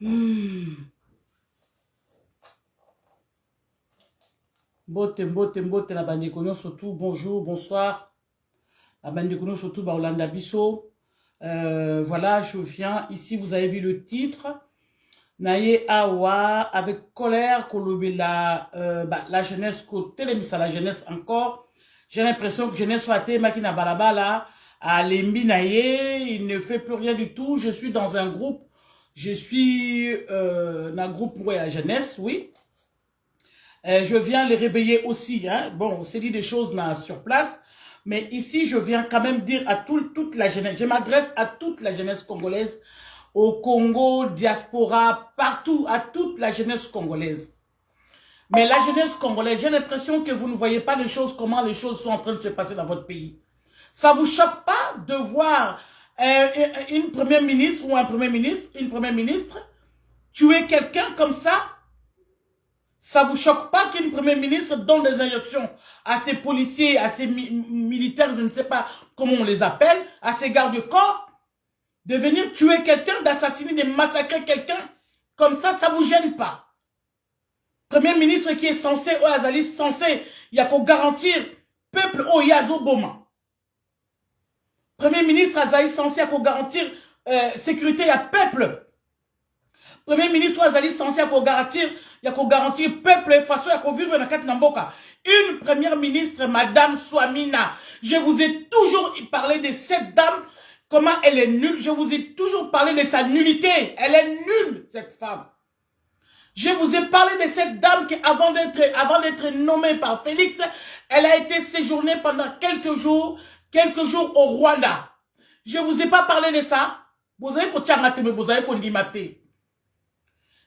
Hmm. Mbote, la bande kono surtout, bonjour, bonsoir. La bande kono surtout, Baolanda Bisso. Voilà, je viens. Ici, vous avez vu le titre. Naye Awa, avec colère, Kolobe, la jeunesse, côté la jeunesse encore. J'ai l'impression que jeunesse soit Makina Balabala, à Lembi Naye, il ne fait plus rien du tout. Je suis dans un groupe. Je suis dans un groupe pour la jeunesse, oui. Je viens les réveiller aussi. Hein. Bon, on s'est dit des choses là, sur place. Mais ici, je viens quand même dire à toute la jeunesse. Je m'adresse à toute la jeunesse congolaise, au Congo, diaspora, partout, à toute la jeunesse congolaise. Mais la jeunesse congolaise, j'ai l'impression que vous ne voyez pas les choses, comment les choses sont en train de se passer dans votre pays. Ça vous choque pas de voir une première ministre ou un premier ministre, une première ministre, tuer quelqu'un comme ça? Ça vous choque pas qu'une première ministre donne des injonctions à ses policiers, à ses militaires, je ne sais pas comment on les appelle, à ses gardes-corps, de venir tuer quelqu'un, d'assassiner, de massacrer quelqu'un? Comme ça vous gêne pas? Premier ministre qui est censé, il y a qu'au garantir peuple au Yazo Boma. Premier ministre Azali censé, il y a qu'au garantir sécurité à peuple. Premier ministre Azali censé, il y a qu'au garantir peuple façon, il y a qu'au vivre dans quatre Namboka. Une première ministre, Madame Swamina. Je vous ai toujours parlé de cette dame, comment elle est nulle. Je vous ai toujours parlé de sa nullité. Elle est nulle, cette femme. Je vous ai parlé de cette dame qui, avant d'être nommée par Félix, elle a été séjournée pendant quelques jours au Rwanda. Je vous ai pas parlé de ça. Vous avez qu'on tient mais vous avez qu'on dit maté.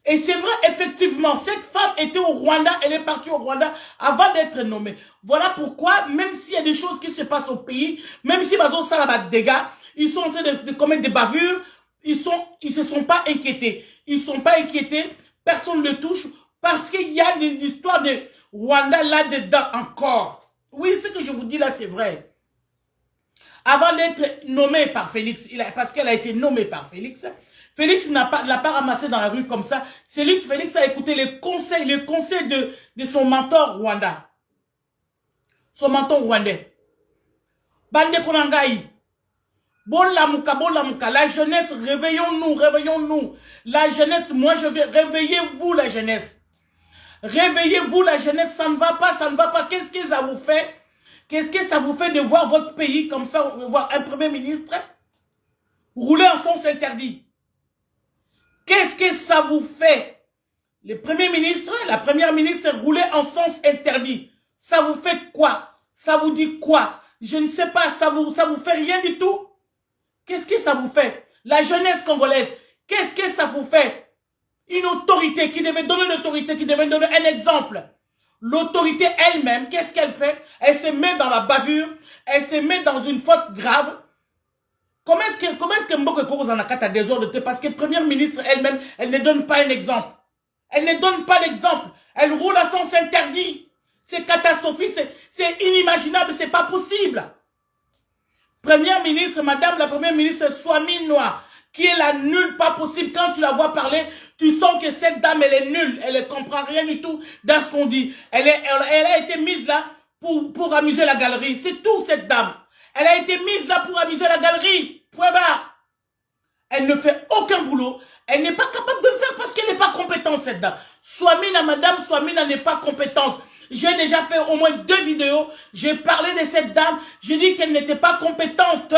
Et c'est vrai, effectivement, cette femme était au Rwanda, elle est partie au Rwanda avant d'être nommée. Voilà pourquoi, même s'il y a des choses qui se passent au pays, même si Bazo Salaba dégâts, ils sont en train de commettre des bavures, ils se sont pas inquiétés. Ils sont pas inquiétés, personne ne le touche, parce qu'il y a des histoires de Rwanda là-dedans encore. Oui, ce que je vous dis là, c'est vrai. Avant d'être nommée par Félix, parce qu'elle a été nommée par Félix, Félix l'a pas ramassé dans la rue comme ça. C'est lui que Félix a écouté les conseils de son mentor Rwanda. Son mentor rwandais. Bande Konangaï. Bolamuka. La jeunesse, réveillons-nous. La jeunesse, moi je vais, réveillez-vous la jeunesse. Réveillez-vous la jeunesse, ça ne va pas. Qu'est-ce que ça vous fait? Qu'est-ce que ça vous fait de voir votre pays comme ça, voir un premier ministre rouler en sens interdit? Qu'est-ce que ça vous fait? Le premier ministre, la première ministre rouler en sens interdit. Ça vous fait quoi? Ça vous dit quoi? Je ne sais pas, ça vous fait rien du tout? Qu'est-ce que ça vous fait? La jeunesse congolaise, qu'est-ce que ça vous fait? Une autorité qui devait donner l'autorité, qui devait donner un exemple. L'autorité elle-même, qu'est-ce qu'elle fait? Elle se met dans la bavure, elle se met dans une faute grave. Comment est-ce que Mboke Koro Zanakata a désordre? Parce que la première ministre elle-même, elle ne donne pas un exemple. Elle ne donne pas l'exemple. Elle roule à sens interdit. C'est catastrophique, c'est inimaginable, c'est pas possible. Première ministre, madame la première ministre Swamina, qui est la nulle, pas possible. Quand tu la vois parler, tu sens que cette dame, elle est nulle. Elle ne comprend rien du tout dans ce qu'on dit. Elle a été mise là pour amuser la galerie. C'est tout, cette dame. Elle a été mise là pour amuser la galerie. Point barre. Elle ne fait aucun boulot. Elle n'est pas capable de le faire parce qu'elle n'est pas compétente, cette dame. Madame Swamina n'est pas compétente. J'ai déjà fait au moins 2 vidéos. J'ai parlé de cette dame. J'ai dit qu'elle n'était pas compétente.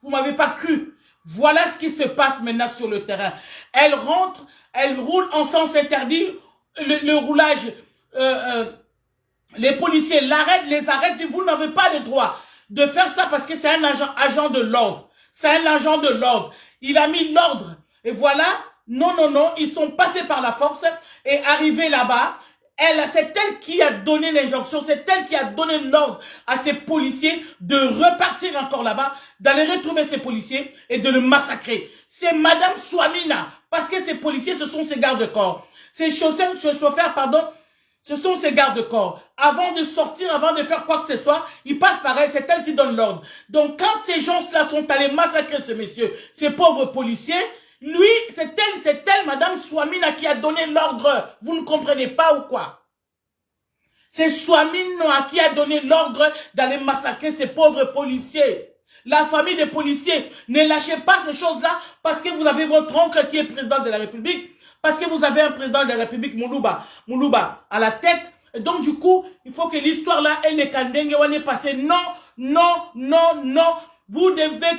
Vous ne m'avez pas cru. Voilà ce qui se passe maintenant sur le terrain. Elle rentre, elle roule en sens interdit. Le roulage, les policiers les arrêtent. Vous n'avez pas le droit de faire ça parce que c'est un agent de l'ordre. C'est un agent de l'ordre. Il a mis l'ordre. Et voilà, non, ils sont passés par la force et arrivés là-bas. C'est elle qui a donné l'injonction, c'est elle qui a donné l'ordre à ces policiers de repartir encore là-bas, d'aller retrouver ces policiers et de le massacrer. C'est Madame Swamina, parce que ces policiers, ce sont ses gardes-corps. Ces chauffeurs, pardon, ce sont ses gardes-corps. Avant de sortir, avant de faire quoi que ce soit, ils passent pareil, c'est elle qui donne l'ordre. Donc quand ces gens-là sont allés massacrer ce monsieur, ces pauvres policiers, Lui, c'est elle, Madame Swamina, qui a donné l'ordre. Vous ne comprenez pas ou quoi? C'est Swamina qui a donné l'ordre d'aller massacrer ces pauvres policiers. La famille des policiers, ne lâchez pas ces choses-là parce que vous avez votre oncle qui est président de la République, parce que vous avez un président de la République, Moulouba, à la tête. Et donc, du coup, il faut que l'histoire là, elle n'est qu'un dengue, on est passé. Non, non, non, non. Vous devez,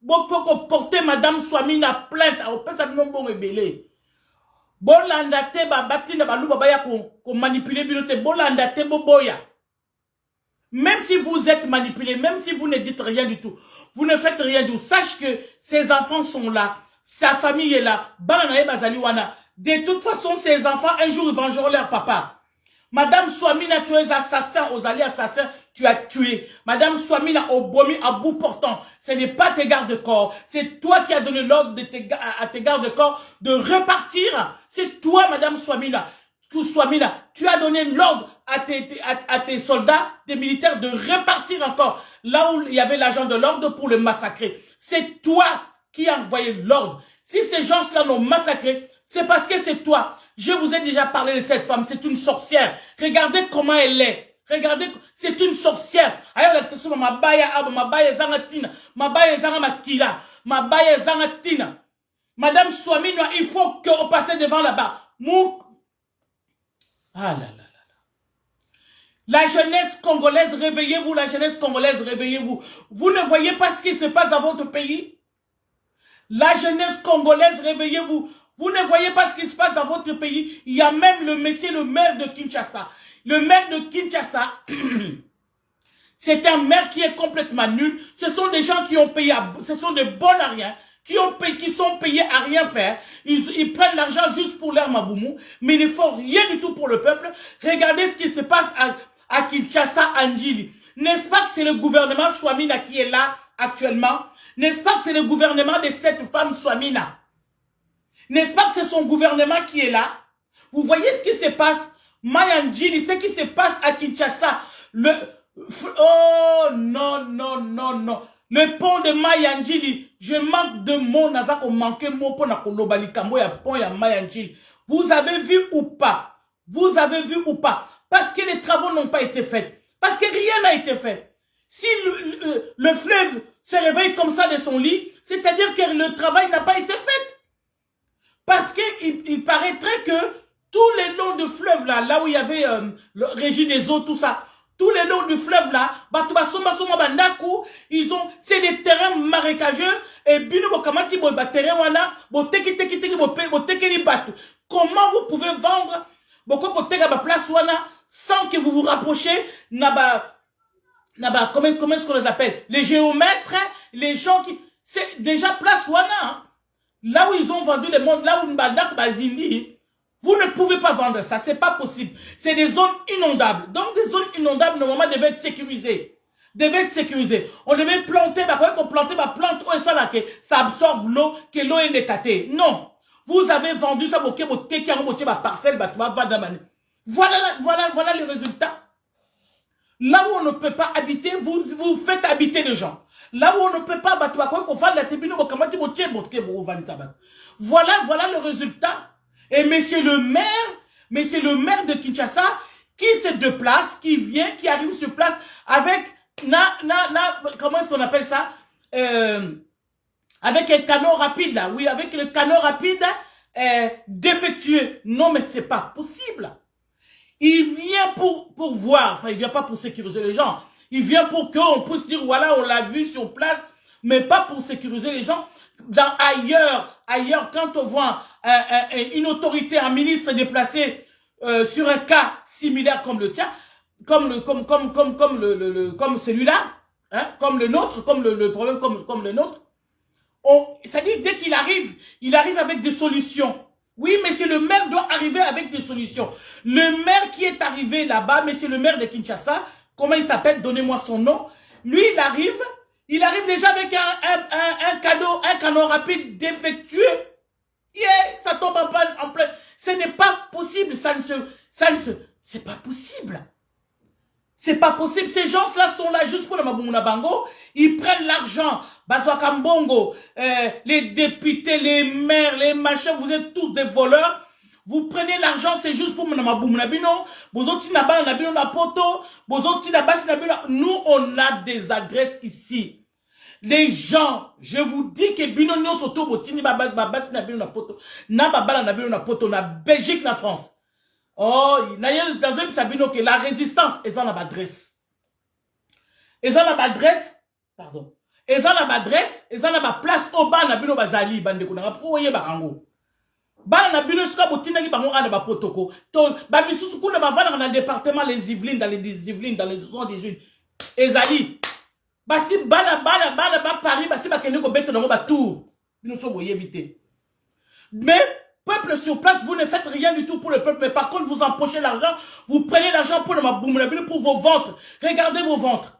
il faut qu'on porte Madame Swamina plainte. Au peut ça non bon rebelle. Bolanda te babati na baluba baya ko manipuler bilote. Bolanda te boboya. Même si vous êtes manipulé, même si vous ne dites rien du tout, vous ne faites rien du tout, sache que ses enfants sont là, sa famille est là. De toute façon, ces enfants, un jour, ils vengeront leur papa. Madame Swamina, tu es assassin, aux alliés assassins, tu as tué. Madame Swamina, au bomi, à bout portant, ce n'est pas tes gardes-corps. C'est toi qui as donné l'ordre à tes gardes-corps de repartir. C'est toi, Madame Swamina. Swamina, tu as donné l'ordre à tes soldats, des militaires, de repartir encore là où il y avait l'agent de l'ordre pour le massacrer. C'est toi qui as envoyé l'ordre. Si ces gens-là l'ont massacré, c'est parce que c'est toi. Je vous ai déjà parlé de cette femme, c'est une sorcière. Regardez comment elle est. Regardez, c'est une sorcière. Ailleurs, la sorcière, ma baya zangatina, ma baya zangamakila, ma baya zangatina. Madame Swamina, il faut qu'on passe devant là-bas. Ah là là là. La jeunesse congolaise, réveillez-vous, la jeunesse congolaise, réveillez-vous. Vous ne voyez pas ce qui se passe dans votre pays? La jeunesse congolaise, réveillez-vous. Vous ne voyez pas ce qui se passe dans votre pays? Il y a même le monsieur, le maire de Kinshasa. Le maire de Kinshasa, c'est un maire qui est complètement nul. Ce sont des gens qui ont payé, ce sont des bons à rien. Qui sont payés à rien faire. Ils prennent l'argent juste pour leur maboumou, mais ils ne font rien du tout pour le peuple. Regardez ce qui se passe à Kinshasa, Anjili. N'est-ce pas que c'est le gouvernement Swamina qui est là actuellement? N'est-ce pas que c'est le gouvernement de cette femme Swamina? N'est-ce pas que c'est son gouvernement qui est là? Vous voyez ce qui se passe? Mayanjili, ce qui se passe à Kinshasa. Oh non, non, non, non. Le pont de Mayanjili, je manque de mots, nazako manque mot pour na kolobali kambo ya pont ya Mayanjili. Vous avez vu ou pas? Vous avez vu ou pas? Parce que les travaux n'ont pas été faits. Parce que rien n'a été fait. Si le fleuve se réveille comme ça de son lit, c'est-à-dire que le travail n'a pas été fait. Parce qu'il paraîtrait que tous les longs de fleuve là où il y avait le régie des eaux, tout ça, tous les longs du fleuve là, c'est des terrains marécageux et comment vous pouvez vendre sans que vous vous rapprochez comment est-ce qu'on les appelle? Les géomètres, les gens qui... C'est déjà place wana. Là où ils ont vendu les mondes, là où Mbadak Bazindi, vous ne pouvez pas vendre ça, c'est pas possible. C'est des zones inondables. Donc des zones inondables, normalement, devaient être sécurisées. On devait planter, ça absorbe l'eau, que l'eau est nécatée. Non. Vous avez vendu ça, voilà le résultat. Là où on ne peut pas habiter, vous faites habiter les gens. Là où on ne peut pas, voilà le résultat. Et monsieur le maire de Kinshasa, qui se déplace, qui vient, qui arrive sur place avec, comment est-ce qu'on appelle ça? Avec un canot rapide, là. Oui, avec le canot rapide, défectueux. Non, mais c'est pas possible. Il vient pour voir, enfin, il vient pas pour sécuriser les gens. Il vient pour qu'on puisse dire, voilà, on l'a vu sur place, mais pas pour sécuriser les gens. Ailleurs, quand on voit une autorité, un ministre déplacé sur un cas similaire comme le tien, comme celui-là, hein, comme le nôtre, comme le problème comme le nôtre, ça dit dès qu'il arrive, il arrive avec des solutions. Oui, monsieur le maire doit arriver avec des solutions. Le maire qui est arrivé là-bas, monsieur le maire de Kinshasa, comment il s'appelle? Donnez-moi son nom. Lui, il arrive déjà avec un canot rapide défectueux. Yeah, ça tombe en plein. Ce n'est pas possible, c'est pas possible. C'est pas possible. Ces gens-là sont là juste pour le Maboumuna Bango. Ils prennent l'argent. Bazwa Kambongo, les députés, les maires, les machins, vous êtes tous des voleurs. Vous prenez l'argent, c'est juste pour Maboumuna Bino. Nous, on a des adresses ici. Les gens, je vous dis que Bino Nyo Soto Botini Babas Nabino na poto. Na Babala Nabino na poto. Na Belgique, na France. Oh, d'ailleurs, dans un sabino que la résistance est en adresse. Ils en adresse, pardon. Ils en adresse, ils en a place au bas nabino bazali bande ko na foye barango. Ba nabino ska botina ki bango ana ba potoko. To ba misusu kuna bavana dans le département les Yvelines dans les Yvelines dans les 78. Ezali. Ba si bana ba Paris ba si ba kene ko beto ngo ba tour. Bino so boye bité. Mais peuple sur place, vous ne faites rien du tout pour le peuple, mais par contre, vous empochez l'argent, vous prenez l'argent pour vos ventres. Regardez vos ventres.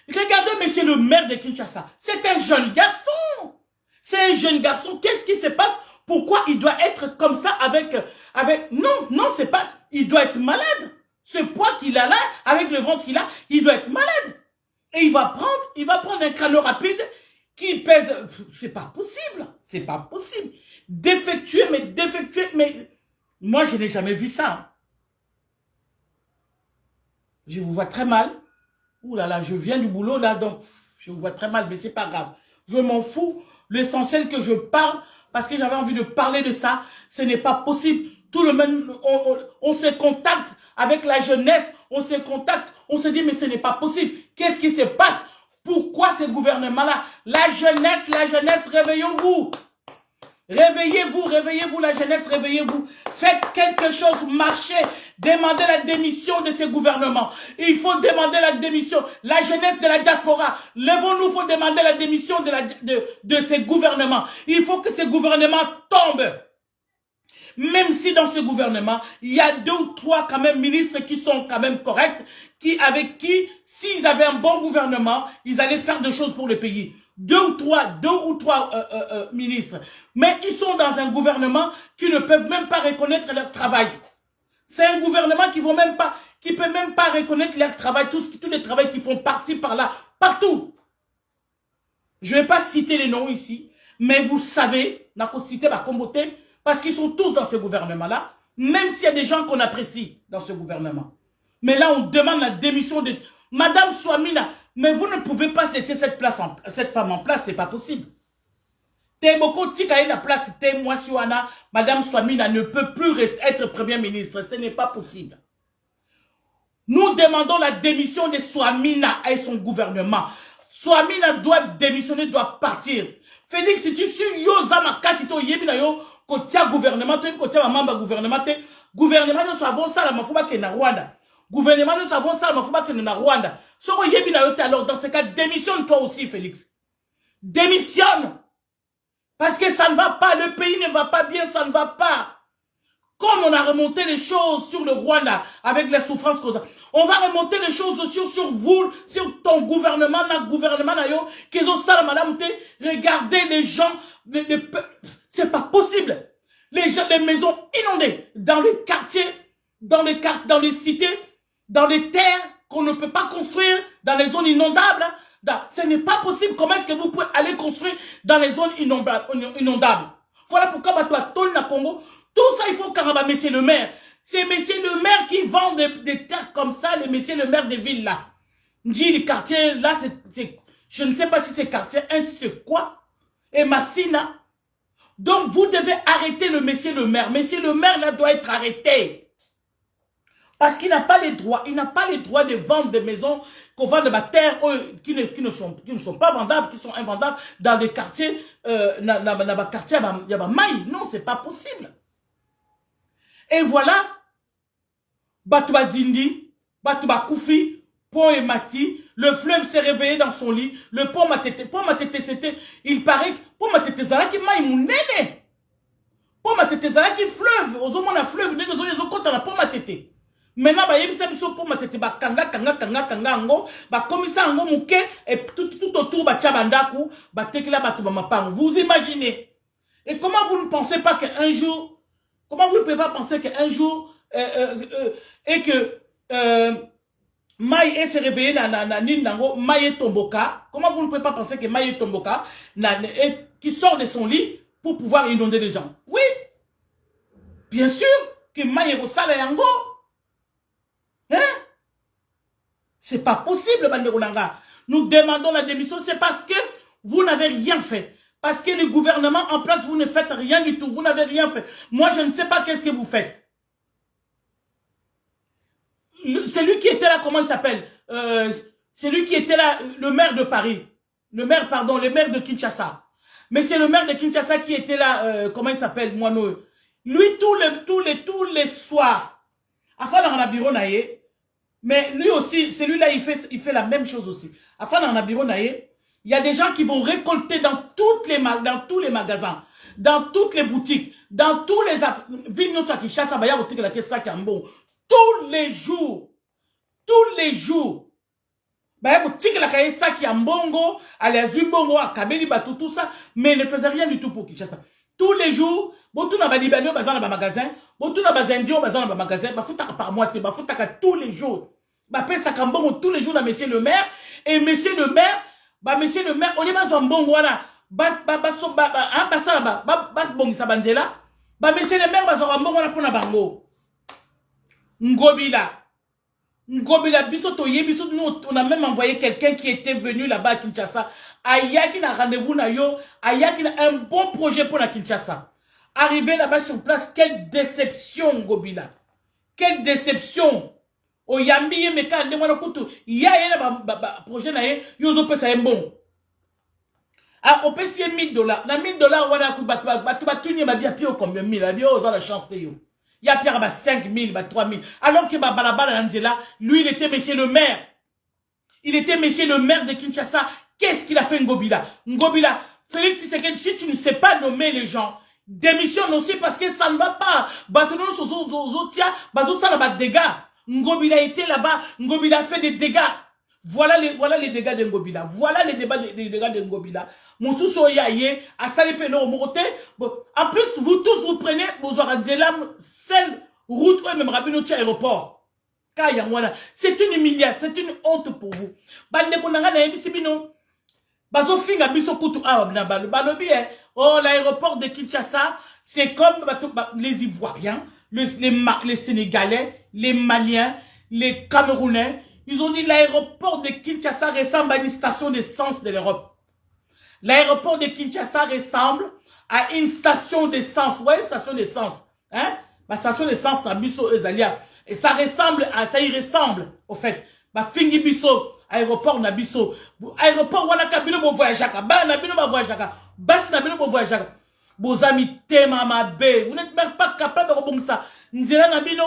Regardez monsieur le maire de Kinshasa. C'est un jeune garçon. C'est un jeune garçon. Qu'est-ce qui se passe? Pourquoi il doit être comme ça avec... Non, c'est pas... Il doit être malade. Ce poids qu'il a là, avec le ventre qu'il a, il doit être malade. Et il va prendre un canot rapide qui pèse... C'est pas possible. C'est pas possible. Défectueux, mais moi je n'ai jamais vu ça. Je vous vois très mal. Ouh là là, je viens du boulot là, donc je vous vois très mal, mais c'est pas grave. Je m'en fous. L'essentiel que je parle, parce que j'avais envie de parler de ça, ce n'est pas possible. Tout le monde, on se contacte avec la jeunesse, on se contacte, on se dit mais ce n'est pas possible. Qu'est-ce qui se passe? Pourquoi ce gouvernement-là? La jeunesse, réveillons-vous. Réveillez-vous la jeunesse, réveillez-vous. Faites quelque chose, marchez. Demandez la démission de ces gouvernements. Il faut demander la démission. La jeunesse de la diaspora, levons-nous, il faut demander la démission de ces gouvernements. Il faut que ces gouvernements tombent. Même si dans ce gouvernement, il y a 2 ou 3 quand même ministres qui sont quand même corrects, avec qui, s'ils avaient un bon gouvernement, ils allaient faire des choses pour le pays. 2 ou 3 ministres. Mais ils sont dans un gouvernement qui ne peuvent même pas reconnaître leur travail. C'est un gouvernement qui peut même pas reconnaître leur travail, tous les travaux qu'ils font par-ci, par-là, partout. Je ne vais pas citer les noms ici, mais vous savez, n'a pas cité ma communauté, parce qu'ils sont tous dans ce gouvernement-là, même s'il y a des gens qu'on apprécie dans ce gouvernement. Mais là, on demande la démission de Madame Swamina. Mais vous ne pouvez pas laisser cette femme en place, c'est pas possible. Teboko Tikaï la place, moi Siwana, Madame Swamina ne peut plus être première ministre, ce n'est pas possible. Nous demandons la démission de Swamina et son gouvernement. Swamina doit démissionner, doit partir. Félix, si tu suis Yozama Kasito Yebina yo, kotia gouvernement, kotia mamba gouvernement, gouvernement nous savons ça la mafuba ke na Rwanda. Gouvernement nous savons ça la mafuba ke na Rwanda. Soko Yebina yo, alors dans ce cas, démissionne toi aussi Félix. Démissionne. Parce que ça ne va pas, le pays ne va pas bien, ça ne va pas. Comme on a remonté les choses sur le Rwanda avec les souffrances qu'on a, on va remonter les choses aussi sur vous, sur ton gouvernement, qu'ils ont ça, madame, regardez les gens, c'est pas possible. Les gens, les maisons inondées, dans les quartiers, dans les cités, dans les terres qu'on ne peut pas construire, dans les zones inondables. Ce n'est pas possible. Comment est-ce que vous pouvez aller construire dans les zones inondables? Voilà pourquoi na Congo, tout ça il faut caramba, monsieur le maire. C'est monsieur le maire qui vend des terres comme ça, les messieurs le maire des villes là. Dit les quartiers là, je ne sais pas si c'est quartier, c'est quoi? Et Massina. Donc vous devez arrêter le monsieur le maire. Monsieur le maire là doit être arrêté. Parce qu'il n'a pas les droits. Il n'a pas les droits de vendre des maisons, qu'on vend de la terre qui ne sont pas vendables, qui sont invendables dans des quartiers, il y a maï. Non, c'est pas possible. Et voilà, Batouba Dindi, Batouba Koufi, Pont et Mati, le fleuve s'est réveillé dans son lit, le pont Matete, c'était, il paraît que Pont Matete Zalaki maï mounene. Pont Matete Zalaki fleuve, aux hommes on a fleuve, les autres ils ont compté dans Pont Matete. Maintenant, bah, yebisa biso pour matete ba kanga ngo ba komisa ngo muke et tout autour ba tchabandaku ba tekila ba tuba mapango. Vous imaginez? Et comment vous ne pensez pas qu'un jour, comment vous ne pouvez pas penser qu'un jour et que Maï s'est réveillé Maï Tomboka. Comment vous ne pouvez pas penser que Maï Tomboka qui sort de son lit pour pouvoir inonder les gens? Oui. Bien sûr que Maï Rosala Yango. Hein? C'est pas possible, Banderonanga. Nous demandons la démission, c'est parce que vous n'avez rien fait. Parce que le gouvernement en place, vous ne faites rien du tout. Vous n'avez rien fait. Moi, je ne sais pas qu'est-ce que vous faites. Celui qui était là, comment il s'appelle? Celui qui était là, le maire de Paris. Le maire, pardon, le maire de Kinshasa. Mais c'est le maire de Kinshasa qui était là, comment il s'appelle, Moino. Lui, tous les soirs, afin dans le bureau, mais lui aussi, celui-là, il fait la même chose aussi. Afin dans le bureau, il y a des gens qui vont récolter dans tous les magasins, dans toutes les boutiques, dans tous les villes qui chassent à la caisse tous les jours, bah, la caisse qui a mbongo, à la zimbongo, à Kabeli, tout ça, mais il ne faisait rien du tout pour Kinshasa. Tous les jours, bon, tout na Libanais, bazan na magasin, bon, tout na Indien, bazan na magasin, bah, foutaka par mois, bah, foutaka tous les jours. Bah, paye sa kambongo tous les jours à monsieur le maire, et monsieur le maire, on est pas en bongo, là, monsieur le maire, bazan mbongo, là, pour na bango. Ngobila, nous, on a même envoyé quelqu'un qui était venu là-bas à Kinshasa. Ayaki na rendez-vous na yo, Ayaki na un bon projet pour la Kinshasa. Arrivé là-bas sur place, quelle déception, Ngobila. Quelle déception. O yambi meka nde mwana kutu, ya projet na ye, yozo pesa un bon. Ah, on peut $1 000. Na $1000, wana ku batu ba bia pio combien 1000, la bio za la chance te yo. Il y a Pierre 5 000, 3 000. Alors que Balabala Nanzela, lui, il était monsieur le maire. Il était monsieur le maire de Kinshasa. Qu'est-ce qu'il a fait Ngobila? Ngobila, Félix Tshisekedi, si tu ne sais pas nommer les gens, démissionne aussi parce que ça ne va pas. Batonon Sozotia, Bazosa la dégâts. Ngobila était là-bas, Ngobila a fait des dégâts. Voilà les dégâts de Ngobila. Voilà les dégâts de Ngobila. Moussou Yaye, à Salipeno au Morote. En plus, vous tous, vous prenez vos orangelam, celle route ou même Rabinoti aéroport. C'est une humiliation, c'est une honte pour vous. Bande konanga na ebisibino. Bazo finga biso kutu na balobi oh l'aéroport de Kinshasa, c'est comme les Ivoiriens, les Sénégalais, les Maliens, les Camerounais. Ils ont dit l'aéroport de Kinshasa ressemble à une station d'essence de l'Europe. L'aéroport de Kinshasa ressemble à une station d'essence. Ouais, station d'essence. Hein? Ma station d'essence, na biso ezalia. Et ça ressemble à, ça y ressemble, au fait. Ma fingi biso, aéroport na biso. Aéroport wana kabino bo voyageaka. Ba na bino ba voyageaka. Bas na bino bo voyageaka. Bozami tema mabe. Vous n'êtes même pas capable de rebondir. Nzela na bino.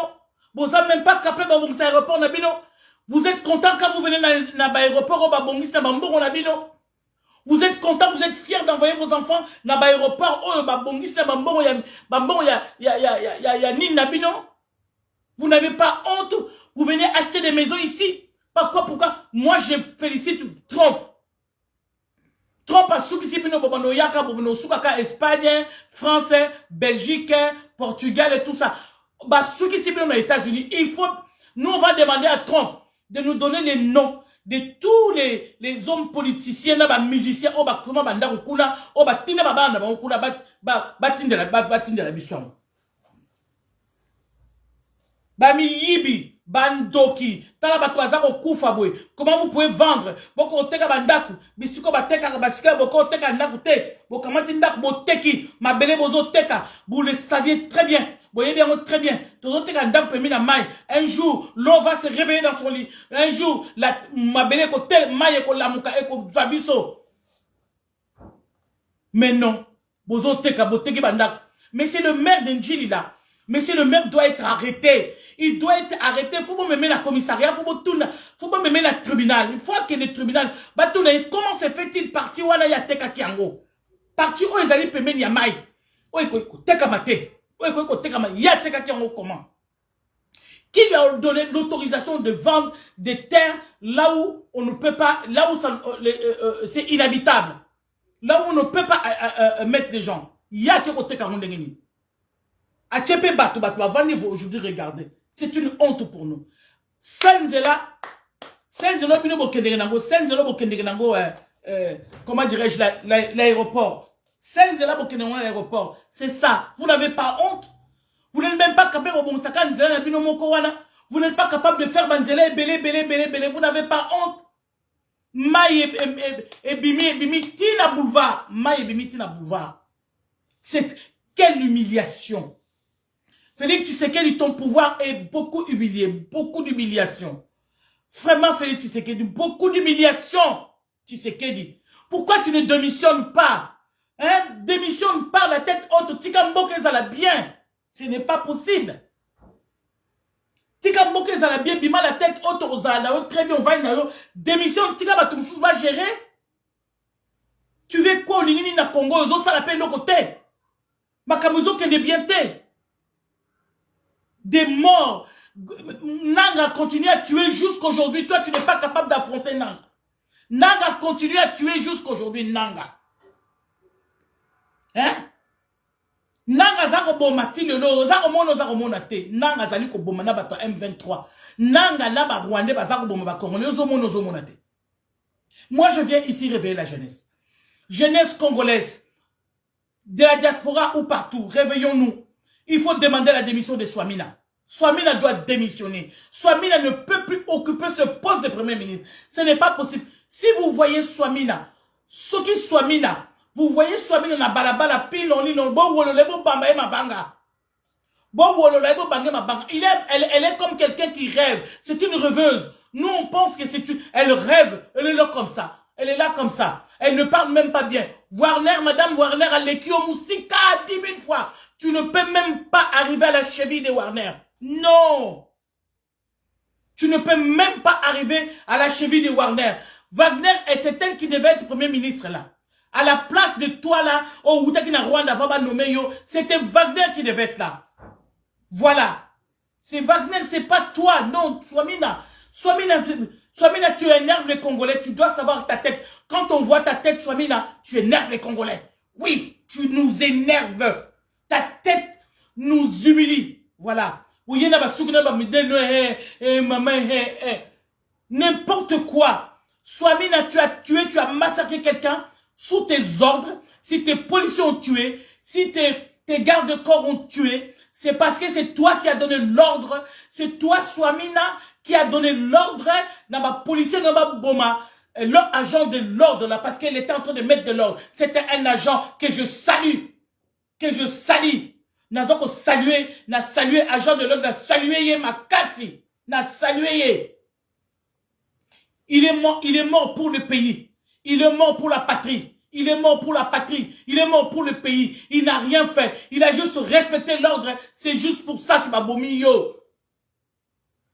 Bozami même pas capable de rebondir aéroport na bino. Vous êtes content quand vous venez dans l'aéroport au babongis na bambongo na bino. Vous êtes content, vous êtes fiers d'envoyer vos enfants dans l'aéroport au babongis na bambongo ya ni na bino. Vous n'avez pas honte. Vous venez acheter des maisons ici. Pourquoi? Moi, je félicite Trump. Trump a souk ici, bino bobano yaka, bobano soukaka Espagne, français, Belgique, Portugal et tout ça. Bah, souk ici, bino aux États-Unis. Il faut, nous, on va demander à Trump de nous donner les noms de tous les hommes politiciens, les musiciens, comment banda okuna, batina babanda okuna, batinda la bisson. Bami yibi, bandoki, talabatoaza okufa boy. Comment vous pouvez vendre? Boko oteka bandaku, bisiko bateka basika boko oteka ndaku te. Boko kamati ndaku boteki, mabele bozo teka. Vous le saviez très bien. Vous voyez bien très bien. Un jour, l'eau va se réveiller dans son lit. Un jour, mabele kote maille ko lamuka e ko vabiso. Mais non, bozo teka boteki bandaku. Mais c'est le maire d'Njili là. Monsieur le maire doit être arrêté. Il doit être arrêté. Il faut pas me mettre la commissariat. Faut pas me mettre la tribunal. Il faut que le tribunal. Comment se fait-il partir où il y a teka kiango? Partir où ils allaient payer Yamai? Où il teka mate? Où il teka mate? Il y a teka kiango comment? Qui lui a donné l'autorisation de vendre des terres là où on ne peut pas, là où c'est inhabitable, là où on ne peut pas mettre des gens? Il y a teka kiango ndengeni. Aujourd'hui, regardez. C'est une honte pour nous. Sanzela, Comment dirais-je, l'aéroport. L'aéroport. C'est ça. Vous n'avez pas honte. Vous n'êtes même pas capable vous n'êtes pas capable de faire banzela belé. Vous n'avez pas honte. Maï et bimi tina boulevard. Maï et bimi tina boulevard. C'est quelle humiliation. Félix Tshisekedi, ton pouvoir est beaucoup humilié. Beaucoup d'humiliation. Vraiment, Félix Tshisekedi, beaucoup d'humiliation. Tshisekedi. Pourquoi tu ne démissionnes pas? Hein? Démissionne pas la tête haute. Tikambo Kezala bien. Ce n'est pas possible. Tikambo Kezala bien. Bima la tête haute. Très bien, on va y aller. Démissionne. Tikamba Toumsous va gérer. Tu veux quoi au Lingini na Congo? Ozo ça la peine de côté. Makamuzo qui est bien té. Des morts. Nanga continue à tuer jusqu'aujourd'hui. Toi, tu n'es pas capable d'affronter Nanga. Nanga continue à tuer jusqu'aujourd'hui. Nanga. Hein? Nanga zako bomati lelo. Zako mono zako monate. Nanga zali ko bomana bato M23. Nanga na ba Rwandais bazako bomba ba Congolais. Ozo monate. Moi, je viens ici réveiller la jeunesse. Jeunesse congolaise. De la diaspora ou partout. Réveillons-nous. Il faut demander la démission de Swamina. Swamina doit démissionner. Swamina ne peut plus occuper ce poste de premier ministre. Ce n'est pas possible. Si vous voyez Swamina, ce qui Swamina, vous voyez Swamina na balabala pile on lit bon wololebo bamba et ma banga. Bon wololebo banga ma banga. Elle est comme quelqu'un qui rêve. C'est une rêveuse. Nous on pense que c'est une. Elle rêve. Elle est là comme ça. Elle est là comme ça. Elle ne parle même pas bien. Warner, Madame Warner, Alekio Moussika 10 000 fois. Tu ne peux même pas arriver à la cheville de Warner. Non. Tu ne peux même pas arriver à la cheville de Warner. Wagner était elle qui devait être premier ministre là. À la place de toi là, au Outakina Rwanda, Vaba Nomeyo, c'était Wagner qui devait être là. Voilà. C'est Wagner, c'est pas toi. Non, Swamina. Swamina, tu énerves les Congolais. Tu dois savoir ta tête. Quand on voit ta tête, Swamina, tu énerves les Congolais. Oui, tu nous énerves. Ta tête nous humilie. Voilà. N'importe quoi. Swamina, tu as tué, tu as massacré quelqu'un sous tes ordres. Si tes policiers ont tué, si tes gardes-corps ont tué, c'est parce que c'est toi qui as donné l'ordre. C'est toi, Swamina, qui a donné l'ordre dans ma policier, dans ma boma. L'agent de l'ordre là, parce qu'elle était en train de mettre de l'ordre. C'était un agent que je salue. Que je salue. N'a salué, agent de l'ordre, n'a salué ma kassi. N'a salué. Il est mort pour le pays. Il est mort pour la patrie. Il est mort pour la patrie. Il est mort pour le pays. Il n'a rien fait. Il a juste respecté l'ordre. C'est juste pour ça que Babomiyo.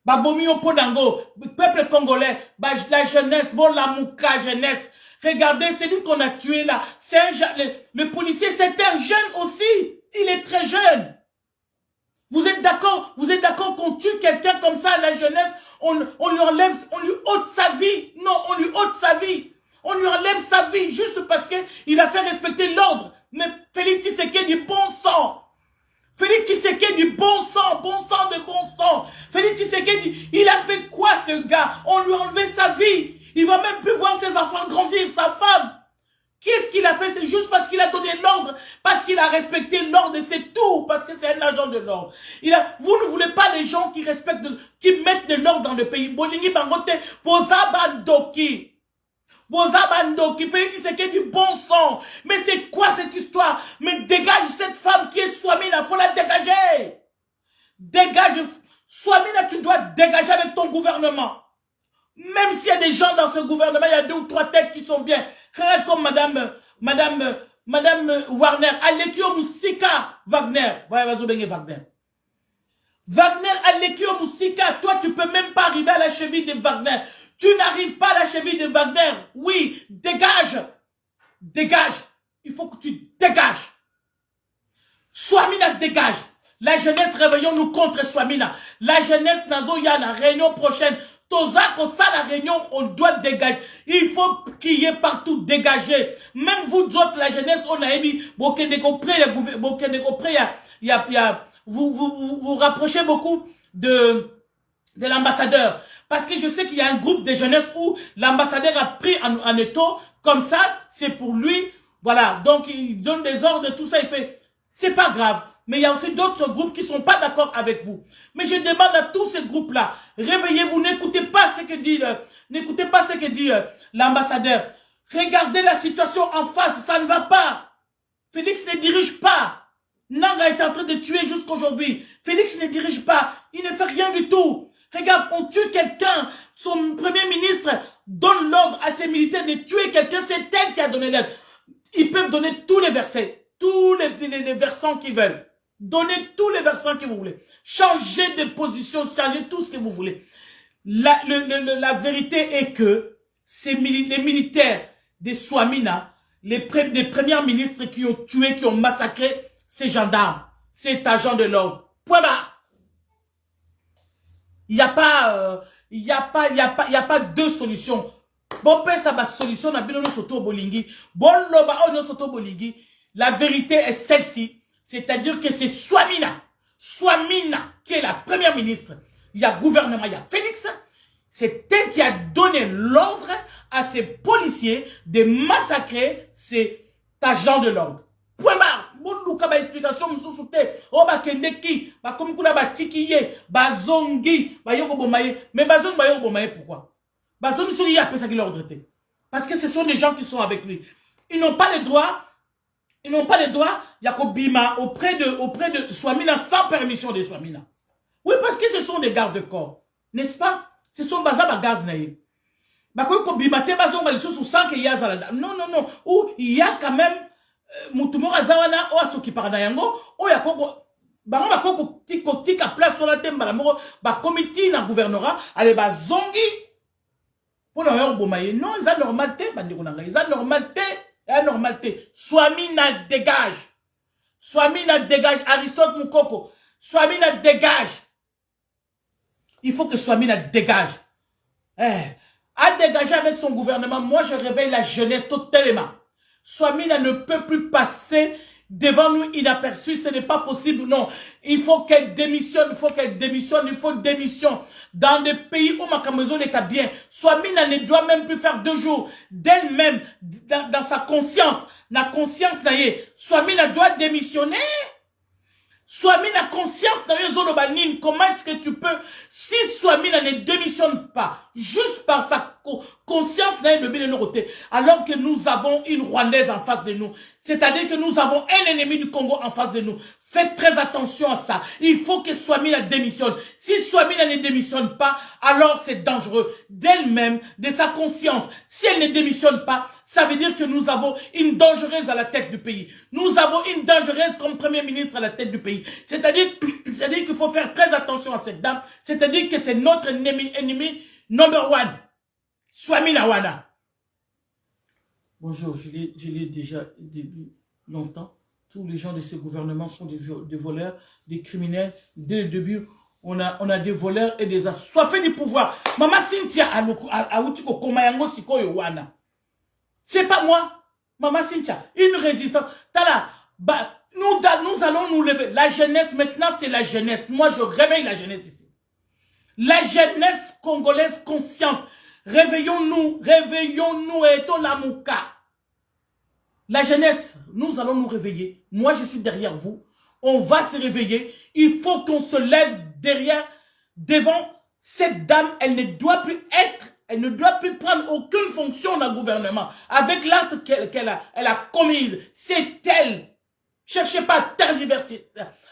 Babomiyo Ponango. Peuple congolais. La jeunesse. Bon, la mouka jeunesse. Regardez, c'est lui qu'on a tué là. C'est le policier, c'est un jeune aussi. Il est très jeune. Vous êtes d'accord qu'on tue quelqu'un comme ça à la jeunesse, on lui enlève, on lui ôte sa vie. Non, on lui ôte sa vie. On lui enlève sa vie juste parce qu'il a fait respecter l'ordre. Mais Félix Tshisekedi du bon sang. Félix Tshisekedi du bon sang de bon sang. Félix Tshisekedi, il a fait quoi ce gars? On lui a enlevé sa vie. Il va même plus voir ses enfants grandir, sa femme. Qu'est-ce qu'il a fait? C'est juste parce qu'il a donné l'ordre, parce qu'il a respecté l'ordre et c'est tout, parce que c'est un agent de l'ordre. Vous ne voulez pas les gens qui respectent, qui mettent de l'ordre dans le pays. Bolingi Bangote, Bozabandoki. Bozabandoki, Félix Tshisekedi du bon sang. Mais c'est quoi cette histoire? Mais dégage cette femme qui est Swamina, faut la dégager. Dégage. Swamina, tu dois dégager avec ton gouvernement. Même s'il y a des gens dans ce gouvernement, il y a 2 ou 3 têtes qui sont bien. Regarde comme Madame Warner, Alekio Moussika Wagner. Ouais, vas-y, Wagner. Wagner, Alekio Moussika, toi, tu peux même pas arriver à la cheville de Wagner. Tu n'arrives pas à la cheville de Wagner. Oui, dégage. Dégage. Il faut que tu dégages. Swamina, dégage. La jeunesse, réveillons-nous contre Swamina. La jeunesse, Nazoyana, réunion prochaine. Tozako, ça, la réunion, on doit dégager. Il faut qu'il y ait partout dégagé. Même vous autres, la jeunesse, on a mis, vous rapprochez beaucoup de de l'ambassadeur. Parce que je sais qu'il y a un groupe de jeunesse où l'ambassadeur a pris en étau, comme ça, c'est pour lui, voilà. Donc, il donne des ordres, tout ça, il fait, c'est pas grave. Mais il y a aussi d'autres groupes qui sont pas d'accord avec vous. Mais je demande à tous ces groupes-là, réveillez-vous, n'écoutez pas ce que dit, l'ambassadeur. Regardez la situation en face, ça ne va pas. Félix ne dirige pas. Nanga est en train de tuer jusqu'aujourd'hui. Félix ne dirige pas. Il ne fait rien du tout. Regarde, on tue quelqu'un. Son premier ministre donne l'ordre à ses militaires de tuer quelqu'un. C'est elle qui a donné l'ordre. Ils peuvent donner tous les versets. Tous les versants qu'ils veulent. Donnez tous les versants que vous voulez. Changez de position. Changez tout ce que vous voulez. La vérité est que les militaires de Swamina, les premiers ministres qui ont tué, qui ont massacré ces gendarmes, ces agents de l'ordre. Point barre. Il n'y a pas deux solutions. Bon, ça va solution na bino soto bolingi. Bon, loba no soto bolingi. La vérité est celle-ci. C'est-à-dire que c'est Swamina. Swamina, qui est la première ministre. Il y a gouvernement, il y a Félix. C'est elle qui a donné l'ordre à ses policiers de massacrer ces agents de l'ordre. Point barre. Bonduka ba explication mususu te. O ba kendeki, ba komikuna ba tikiye, ba zongi, ba yoko bomaye. Mais ba zongi ba yoko bomaye pourquoi? Ba zongi sur y a ça qui l'ordre te. Parce que ce sont des gens qui sont avec lui. Ils n'ont pas le droit. Ils n'ont pas le droit. Yakobima auprès de Swamina sans permission de Swamina. Oui, parce que ce sont des gardes-corps. N'est-ce pas? Ce sont bazaba garde naïe. Bakobima te bazonga les sous sans que yazala. Non, non, non. Ou il y a quand même Mutumo azawana o asoki parana yango o yakoko bango bakoko tika place sur la temba la moko ba comité na gouvernorat ale ba zongi pona yo bomaye non ça normalité bandiko nanga ça normalité et normalité Swamina dégage Aristote Mukoko Swamina dégage il faut que Swamina dégage à dégager avec son gouvernement. Moi je réveille la jeunesse totalement. Swamina ne peut plus passer devant nous inaperçu, ce n'est pas possible, non. Il faut qu'elle démissionne, il faut démission. Dans des pays où Makamezo n'est pas bien, Swamina ne doit même plus faire 2 jours d'elle-même, dans sa conscience, la conscience, Swamina doit démissionner. Swamina conscience dans les zones banines, comment est-ce que tu peux, si Swamina ne démissionne pas, juste par sa conscience dans le côté, alors que nous avons une Rwandaise en face de nous, c'est-à-dire que nous avons un ennemi du Congo en face de nous. Faites très attention à ça. Il faut que Swamina démissionne. Si Swamina ne démissionne pas, alors c'est dangereux. D'elle-même, de sa conscience, si elle ne démissionne pas, ça veut dire que nous avons une dangereuse à la tête du pays. Nous avons une dangereuse comme premier ministre à la tête du pays. C'est-à-dire qu'il faut faire très attention à cette dame. C'est-à-dire que c'est notre ennemi number one. Swamina Wana. Bonjour, je l'ai déjà dit longtemps. Tous les gens de ce gouvernement sont des voleurs, des criminels. Dès le début, on a des voleurs et des assoiffés du pouvoir. Maman Cynthia a utiko komayango sikoyo wana. C'est pas moi. Maman Cynthia, une résistance. Tala, nous allons nous lever. La jeunesse, maintenant, c'est la jeunesse. Moi, je réveille la jeunesse ici. La jeunesse congolaise consciente. Réveillons-nous, et Tolamouka. La jeunesse, nous allons nous réveiller. Moi, je suis derrière vous. On va se réveiller. Il faut qu'on se lève devant cette dame. Elle ne doit plus prendre aucune fonction dans le gouvernement. Avec l'acte qu'elle a commis. C'est elle. Cherchez pas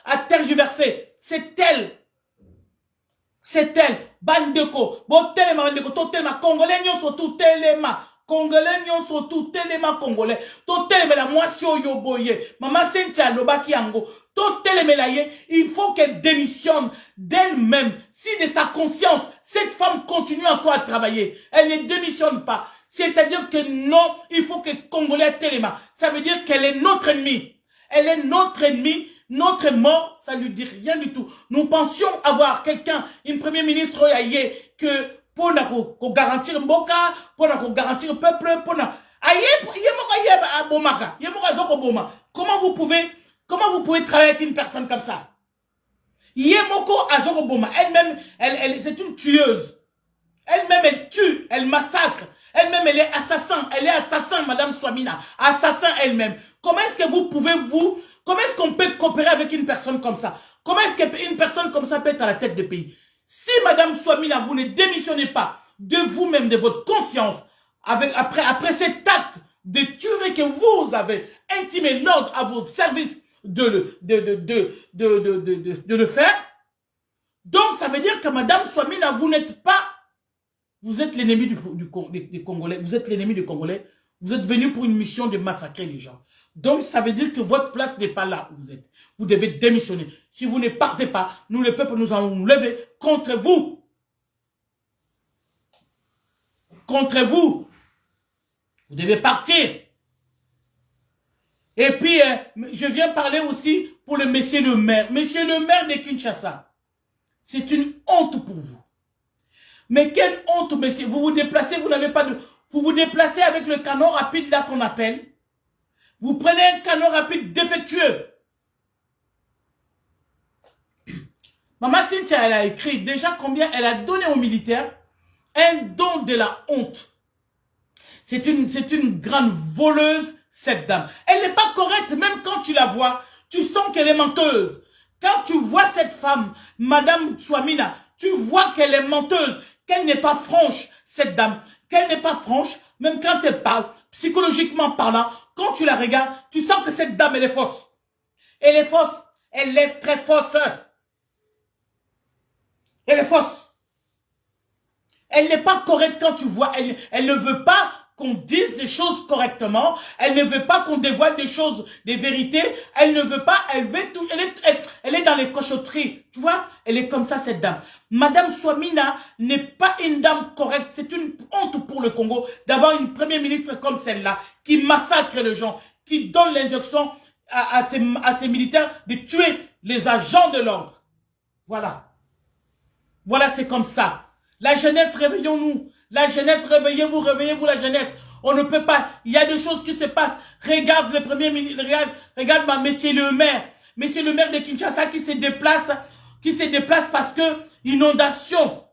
à tergiverser. C'est elle. C'est elle. Bandeko. Bon, telema, bandeko. To telema. Congolais, nyon surtout telema. Congolais, nyon surtout telema congolais. To telema la moisi yoboye. Maman Cynthia Lobaki Ango. To telema la ye. Il faut qu'elle démissionne d'elle-même. Si de sa conscience, cette femme continue encore à travailler. Elle ne démissionne pas. C'est-à-dire que non, il faut que Congolais telema. Ça veut dire qu'elle est notre ennemi. Elle est notre ennemi. Notre mort, ça ne lui dit rien du tout. Nous pensions avoir quelqu'un, une première ministre, que pour nous garantir Mboka, pour nous garantir le peuple, pour nous... Comment vous pouvez travailler avec une personne comme ça? Yemoko Azoroboma, elle-même, c'est une tueuse. Elle-même, elle tue, elle massacre. Elle-même, elle est assassin, Madame Swamina. Assassin elle-même. Comment est-ce que vous pouvez comment est-ce qu'on peut coopérer avec une personne comme ça? Comment est-ce qu'une personne comme ça peut être à la tête de pays? Si Madame Swamina, vous ne démissionnez pas de vous-même, de votre conscience, après cet acte de tuerie que vous avez intimé l'ordre à vos services de le faire, donc ça veut dire que Madame Swamina, vous n'êtes pas, vous êtes l'ennemi des Congolais, vous êtes l'ennemi des Congolais, vous êtes venu pour une mission de massacrer les gens. Donc ça veut dire que votre place n'est pas là où vous êtes. Vous devez démissionner. Si vous ne partez pas, nous le peuple, nous allons nous lever contre vous. Contre vous. Vous devez partir. Et puis, je viens parler aussi pour le monsieur le maire. Monsieur le maire de Kinshasa, c'est une honte pour vous. Mais quelle honte, monsieur. Vous vous déplacez, vous n'avez pas de... Vous vous déplacez avec le canon rapide là qu'on appelle. Vous prenez un canon rapide défectueux. Maman Cynthia, elle a écrit déjà combien elle a donné aux militaires un don de la honte. C'est une grande voleuse, cette dame. Elle n'est pas correcte, même quand tu la vois, tu sens qu'elle est menteuse. Quand tu vois cette femme, Madame Swamina, tu vois qu'elle est menteuse, qu'elle n'est pas franche, cette dame. Qu'elle n'est pas franche, même quand elle parle, psychologiquement parlant, quand tu la regardes, tu sens que cette dame, elle est fausse. Elle est fausse. Elle est très fausse. Elle est fausse. Elle n'est pas correcte quand tu vois. Elle ne veut pas qu'on dise des choses correctement. Elle ne veut pas qu'on dévoile des choses, des vérités. Elle ne veut pas, elle veut tout. Elle est dans les cochotteries. Tu vois, elle est comme ça, cette dame. Madame Swamina n'est pas une dame correcte. C'est une honte pour le Congo d'avoir une première ministre comme celle-là, qui massacre les gens, qui donne l'injonction à ses militaires de tuer les agents de l'ordre. Voilà. Voilà, c'est comme ça. La jeunesse, réveillons-nous. La jeunesse, réveillez-vous la jeunesse. On ne peut pas. Il y a des choses qui se passent. Regarde le premier ministre, regarde monsieur le maire de Kinshasa qui se déplace parce que inondation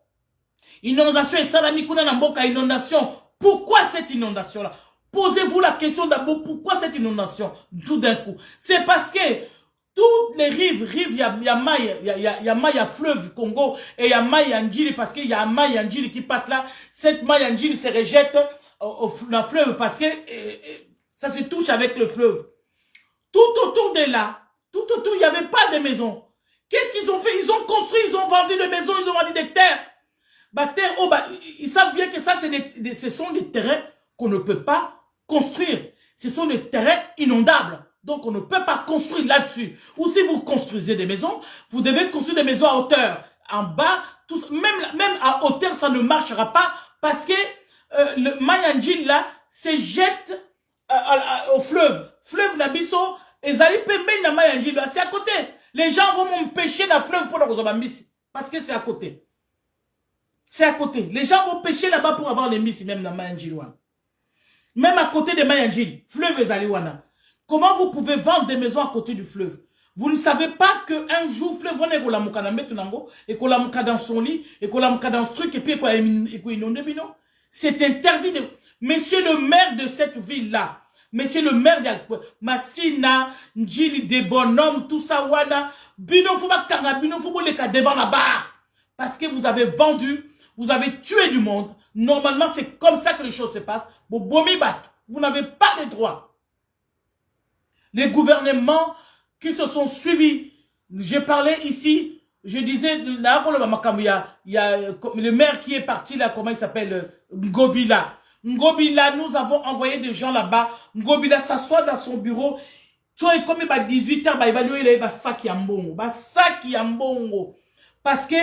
et Salamikuna Namboka, inondation. Pourquoi cette inondation-là? Posez-vous la question d'abord, pourquoi cette inondation tout d'un coup? C'est parce que toutes les rives, il y a Maï, il y a Maï à fleuve Congo, et il y a Maï Andjili, parce qu'il y a Maï Andjili qui passe là. Cette Maï Andjili se rejette dans le fleuve, parce que ça se touche avec le fleuve. Tout autour de là, tout autour, il n'y avait pas de maisons. Qu'est-ce qu'ils ont fait? Ils ont construit, ils ont vendu des maisons, ils ont vendu des terres. Ils savent bien que ça, ce sont des terrains qu'on ne peut pas construire. Ce sont des terrains inondables. Donc, on ne peut pas construire là-dessus. Ou si vous construisez des maisons, vous devez construire des maisons à hauteur. En bas, même à hauteur, ça ne marchera pas parce que le Mayanjin, là, se jette au fleuve. Fleuve Nabiso, et Zali Pembe na Mayanjin, là, c'est à côté. Les gens vont m'empêcher dans le fleuve pour la Misi. Parce que c'est à côté. C'est à côté. Les gens vont pêcher là-bas pour avoir les Misi, même dans Mayanjin. Même à côté de Mayanjin, fleuve et Zaliwana. Comment vous pouvez vendre des maisons à côté du fleuve? Vous ne savez pas qu'un jour, fleuve, on est et qu'on l'a dans son lit, et qu'on l'a dans ce truc, et puis qu'on inonde, c'est interdit. Monsieur le maire de cette ville-là, monsieur le maire de Massina, Njili, des bonhommes, tout ça, wana, bino fuba kanga, bino fubo leka devant la barre. Parce que vous avez vendu, vous avez tué du monde. Normalement, c'est comme ça que les choses se passent. Vous n'avez pas de droits. Les gouvernements qui se sont suivis. J'ai parlé ici, je disais, là, il y a le maire qui est parti là, comment il s'appelle, Ngobila. Ngobila, nous avons envoyé des gens là-bas. Ngobila s'assoit dans son bureau. Tu vois, comme il va 18 h, il va sac yambongo. Parce que,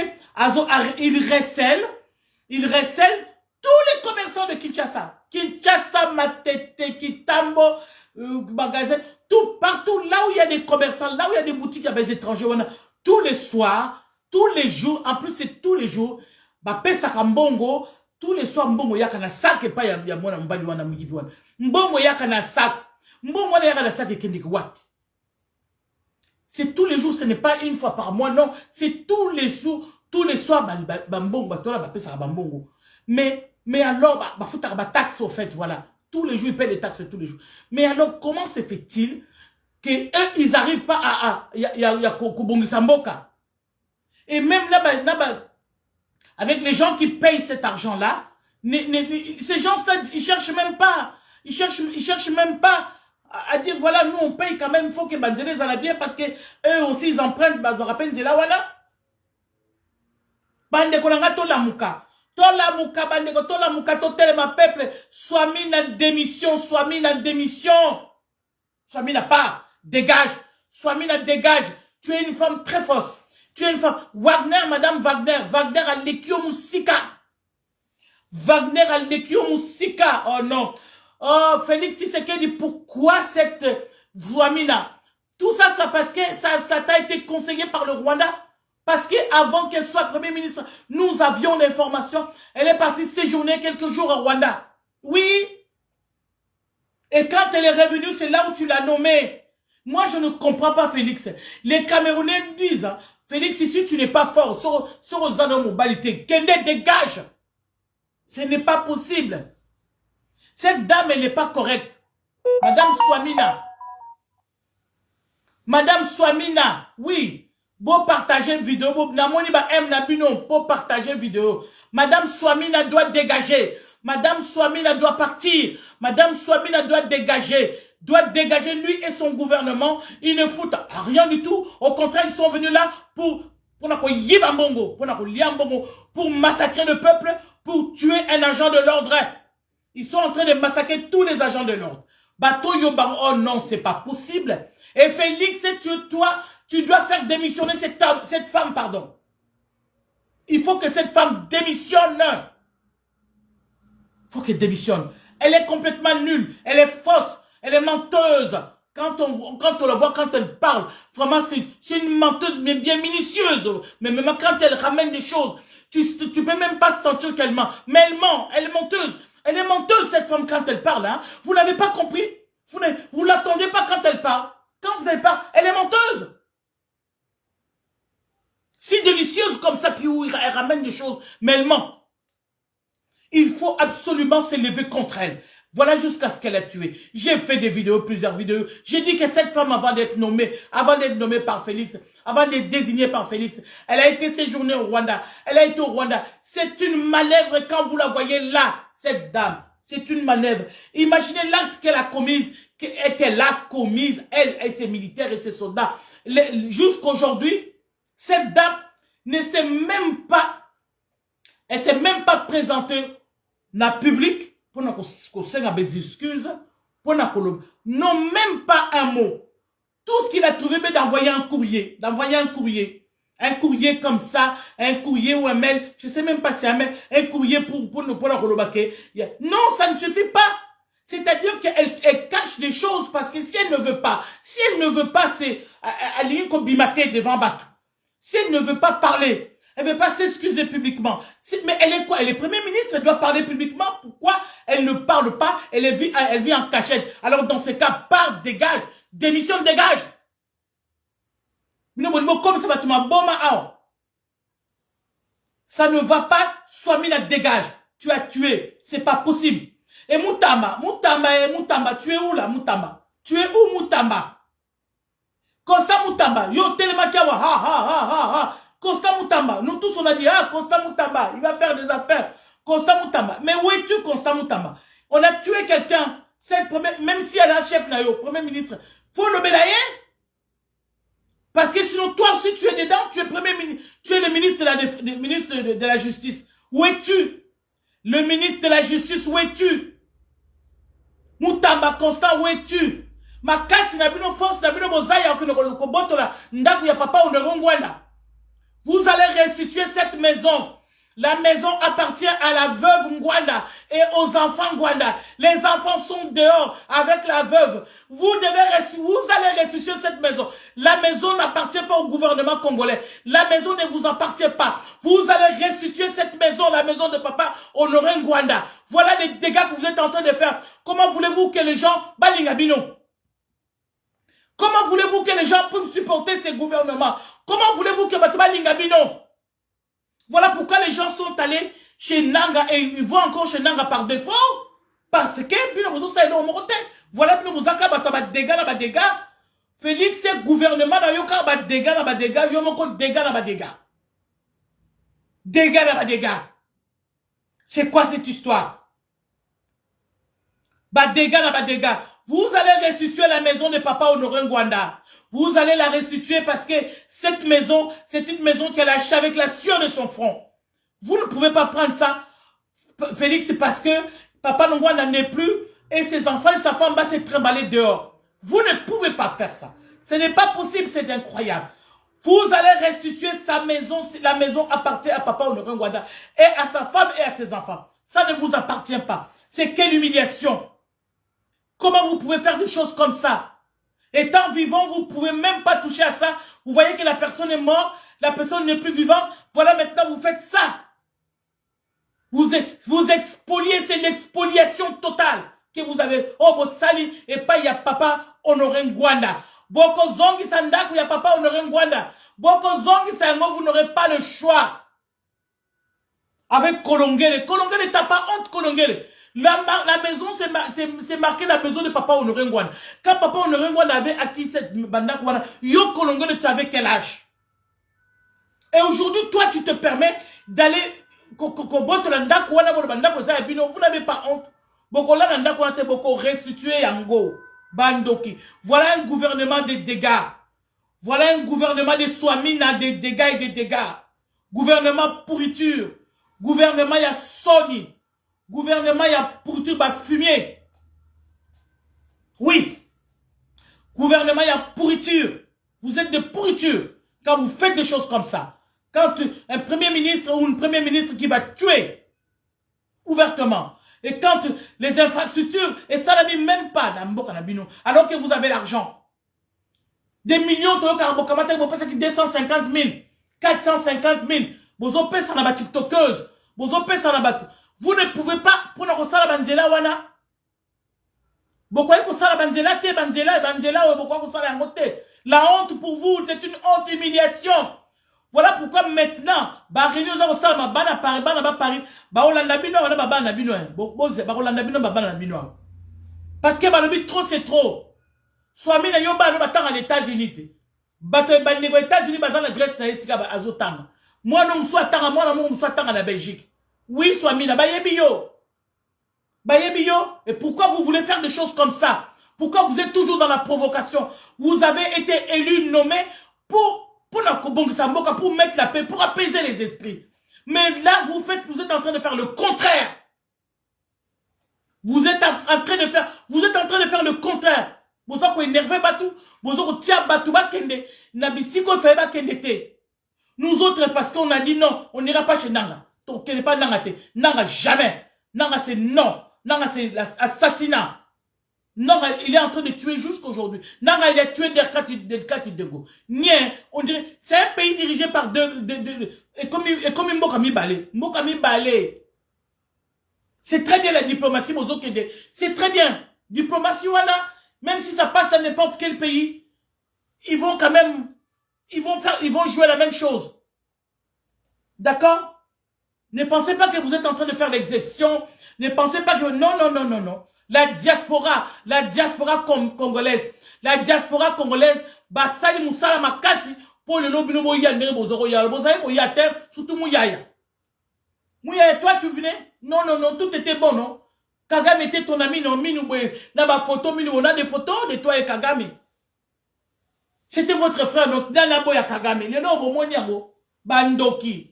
il recèle tous les commerçants de Kinshasa. Kinshasa, Matete, Kitambo, magasin. Tout, partout, là où il y a des commerçants, là où il y a des boutiques, il y a des étrangers, tous les soirs, tous les jours, en plus c'est tous les jours, Mbongo, tous les soirs, Mbongo yakana sac et pas ya mwana mbali wana mugibi wana. Mbongo yakana sac. Mbongo yakana sac et kendik wat. C'est tous les jours, ce n'est pas une fois par mois, non. C'est tous les jours, tous les soirs, mais alors, faut taxe au fait, voilà. Tous les jours, ils paient des taxes tous les jours. Mais alors, comment se fait-il qu'eux, ils n'arrivent pas à Kobongisamboka? Et même là, avec les gens qui payent cet argent-là, ces gens-là, ils cherchent même pas. Ils cherchent même pas à dire, voilà, nous, on paye quand même, il faut que Banzele en a bien, parce que eux aussi, ils empruntent, ils rappellent, c'est là, voilà. Bande konanga to la muka, bande ko to la muka, to telema peuple, soit mis en démission, soit mis en démission. Soit mis pas, dégage, soit mis dégage. Tu es une femme très fausse. Tu es une femme. Wagner, madame Wagner a l'équio Moussika. Wagner a l'équio Moussika. Oh non. Oh, Félix Tshisekedi, pourquoi cette Voamina? Tout ça, ça parce que ça t'a été conseillé par le Rwanda. Parce qu'avant qu'elle soit Premier ministre, nous avions l'information. Elle est partie séjourner quelques jours au Rwanda. Oui. Et quand elle est revenue, c'est là où tu l'as nommée. Moi, je ne comprends pas, Félix. Les Camerounais disent, hein, Félix, ici, tu n'es pas fort. Sur aux mobilité. Kende, dégage. Ce n'est pas possible. Cette dame, elle n'est pas correcte. Madame Swamina. Madame Swamina, oui. Beau partager une vidéo. Beau partager une vidéo. Madame Swamina doit dégager. Madame Swamina doit partir. Madame Swamina doit dégager. Doit dégager lui et son gouvernement. Ils ne foutent rien du tout. Au contraire, ils sont venus là pour massacrer le peuple, pour tuer un agent de l'ordre. Ils sont en train de massacrer tous les agents de l'ordre. Bateau Yoban, oh non, c'est pas possible. Et Félix, tu dois faire démissionner cette femme, pardon. Il faut que cette femme démissionne. Il faut qu'elle démissionne. Elle est complètement nulle. Elle est fausse. Elle est menteuse. Quand on la voit, quand elle parle, vraiment, c'est une menteuse, mais bien minutieuse. Mais même quand elle ramène des choses, tu peux même pas sentir qu'elle ment. Mais elle ment. Elle est menteuse. Elle est menteuse, cette femme, quand elle parle. Hein. Vous n'avez pas compris? Vous l'attendez pas quand elle parle. Quand elle parle, elle est menteuse. Si délicieuse comme ça, puis où elle ramène des choses, mais elle ment. Il faut absolument se lever contre elle. Voilà jusqu'à ce qu'elle ait tué. J'ai fait des vidéos, plusieurs vidéos. J'ai dit que cette femme, avant d'être nommée par Félix, avant d'être désignée par Félix, elle a été séjournée au Rwanda. Elle a été au Rwanda. C'est une manœuvre quand vous la voyez là, cette dame. C'est une manœuvre. Imaginez l'acte qu'elle a commise, elle et ses militaires et ses soldats. Jusqu'aujourd'hui, cette dame ne s'est même pas, elle s'est même pas présentée dans le public pour qu'on s'en des excuses, pour non, même pas un mot. Tout ce qu'il a trouvé, c'est d'envoyer un courrier, un courrier comme ça, un courrier ou un mail, je sais même pas si c'est un mail, un courrier pour non, ça ne suffit pas. C'est-à-dire qu'elle cache des choses parce que si elle ne veut pas, c'est aller bimater devant Batou. Si elle ne veut pas parler, elle ne veut pas s'excuser publiquement. Mais elle est quoi? Elle est première ministre, elle doit parler publiquement. Pourquoi elle ne parle pas? Elle vit en cachette. Alors dans ce cas, part, dégage, démissionne, dégage. Comme ça va te m'abomber. Ça ne va pas, Swamina dégage. Tu as tué, c'est pas possible. Et Moutamba, tu es où là, Moutamba? Tu es où, Moutamba? Constant Moutamba, yo Telemakiawa, ha. Constant Moutamba, nous tous on a dit, Constant Moutamba, il va faire des affaires. Constant Moutamba, mais où es-tu, Constant Moutamba? On a tué quelqu'un, même si elle est un chef, premier ministre, faut le bélayer. Parce que sinon, toi aussi, tu es dedans, tu es premier ministre, tu es le ministre de la Justice. Où es-tu? Le ministre de la Justice, où es-tu? Moutamba, Constant, où es-tu? Makasi nabino force nabino bozaya ko botola ndaku ya papa onerongwana. Vous allez restituer cette maison. La maison appartient à la veuve Ngwanda et aux enfants Ngwanda. Les enfants sont dehors avec la veuve. Vous allez restituer cette maison. La maison n'appartient pas au gouvernement congolais. La maison ne vous appartient pas. Vous allez restituer cette maison, la maison de papa Honoré Ngwanda. Voilà les dégâts que vous êtes en train de faire. Comment voulez-vous que les gens balingabino? Comment voulez-vous que les gens puissent supporter ces gouvernements? Comment voulez-vous que Batouba Lingabino? Voilà pourquoi les gens sont allés chez Nanga et ils vont encore chez Nanga par défaut. Parce que, puis nous ça mon côté. Voilà, puis nous avons des dégâts. Félix, c'est gouvernement, il y a des dégâts, il y a des dégâts. Dégâts. C'est quoi cette histoire? Dégâts. Vous allez restituer la maison de Papa Honoré Ngwanda. Vous allez la restituer parce que cette maison, c'est une maison qu'elle a achetée avec la sueur de son front. Vous ne pouvez pas prendre ça, Félix, parce que Papa Ngwanda n'est plus et ses enfants et sa femme va se trimballer dehors. Vous ne pouvez pas faire ça. Ce n'est pas possible, c'est incroyable. Vous allez restituer sa maison, la maison appartient à Papa Honoré Ngwanda et à sa femme et à ses enfants. Ça ne vous appartient pas. C'est quelle humiliation. Comment vous pouvez faire des choses comme ça? Étant vivant, vous ne pouvez même pas toucher à ça. Vous voyez que la personne est morte, la personne n'est plus vivante. Voilà, maintenant vous faites ça. Vous expoliez, c'est une expoliation totale que vous avez. Oh, vous sali, et pas il y a Papa Honoré Ngwanda. Boko zongi sandaku, il y a Papa Honoré Ngwanda. Boko zongi sango, vous n'aurez pas le choix. Avec Kolongele. Kolongele, t'as pas honte, Kolongele. La maison, c'est marqué la maison de Papa Honoré Ngwanda. Quand Papa Honoré Ngwanda avait acquis cette banda, yo Kolongele, tu avais quel âge? Et aujourd'hui, toi, tu te permets d'aller, vous n'avez pas honte. Restituer Yango, Bandoki. Voilà un gouvernement de dégâts. Voilà un gouvernement de Swamina, de dégâts et de dégâts. Gouvernement pourriture. Gouvernement, il y a Sony. Gouvernement, il y a pourriture, fumier. Oui. Gouvernement, il y a pourriture. Vous êtes des pourritures quand vous faites des choses comme ça. Quand un premier ministre ou une première ministre qui va tuer ouvertement. Et quand les infrastructures, et ça n'a mis même pas alors que vous avez l'argent. Des millions de 250 000, 450 000. Vous ne pouvez pas prendre ça la banzela wana. La honte pour vous, c'est une honte humiliation. Voilà pourquoi maintenant, parce que trop c'est trop. Soit mis à l'États-Unis. Les États-Unis, l'adresse na azotanga. Moi non soit tanga, moi non soit tanga la Belgique. Oui, soit mis bayebiyo. Et pourquoi vous voulez faire des choses comme ça? Pourquoi vous êtes toujours dans la provocation? Vous avez été élu, nommé pour mettre la paix, pour apaiser les esprits. Mais là, vous êtes en train de faire le contraire. Vous êtes en train de faire le contraire. Vous avez énervé Batou, vous avez tia Batou Bakende, Nabisiko Feba Kendete. Nous autres, parce qu'on a dit non, on n'ira pas chez Nanga. Donc, n'est pas Nanga. Nanga jamais. Nanga c'est non. Nanga c'est l'assassinat. Nanga, il est en train de tuer jusqu'aujourd'hui. Nanga, il a tué Delkati Dego. Nien, on dirait, c'est un pays dirigé par et comme Mbokami Balé. C'est très bien la diplomatie, c'est très bien. Diplomatie, voilà, même si ça passe dans n'importe quel pays, ils vont quand même, ils vont jouer la même chose. D'accord? Ne pensez pas que vous êtes en train de faire l'exception. Ne pensez pas que, non. La diaspora congolaise, basali musala makasi, pour le lobby no boya ndere bozoro ya, bozaye boya terre, surtout Mouyaya. Mouyaya, toi tu venais? Non, tout était bon, non? Kagame était ton ami, non, na ba photo, on a des photos de toi et Kagame. C'était votre frère, donc, Nana Boya Kagame, le nom Bomoniago, Bandoki.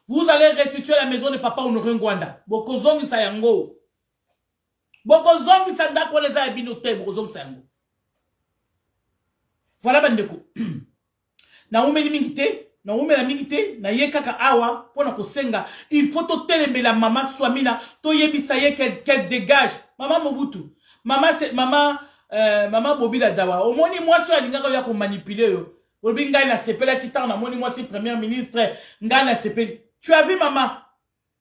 Vous allez restituer la maison de Papa Honoré Ngwanda. Bokozongi Sayango. Bokozongi Sandako les a binoté, Bokozongi Sayango. Voilà, Bandeko. Na umeli mingite, na ye kaka awa, pona kosenga. Il faut to telembe la maman Swamina, to yebisaye qu'elle dégage. Maman Mobutu. Maman Bobila Dawa. Au moins, moi, sur la ligne, il y a qu'on manipule. Ngai na sepela kitang na moni moi si premier ministre ngai na sepela. Tu as vu maman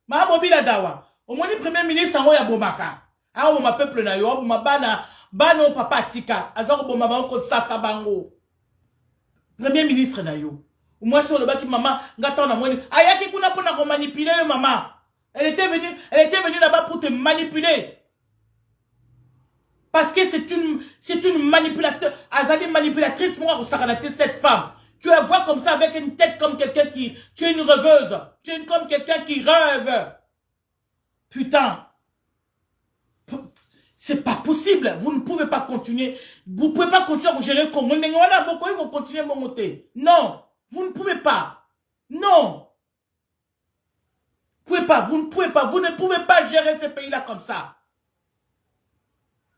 Bobila Dawa. Au moins premier ministre ngo ya bomaka. Ah ma peuple na yo ma bana bano papa atika azako bo mama ko sasa bango premier ministre na yo moi sur le baki maman ngata na moni ayaki kuna pona ko manipuler yo maman elle était venue là-bas pour te manipuler parce que c'est une manipulatrice azali manipulatrice moi ko sakanaté cette femme. Tu la vois comme ça avec une tête comme quelqu'un qui tu es une rêveuse, tu es comme quelqu'un qui rêve. Putain. C'est pas possible. Vous ne pouvez pas continuer. Vous ne pouvez pas continuer à vous gérer comme on ils vont continuer à monter. Non. Vous ne pouvez pas. Non. Vous ne pouvez pas. Vous ne pouvez pas. Vous ne pouvez pas gérer ce pays-là comme ça.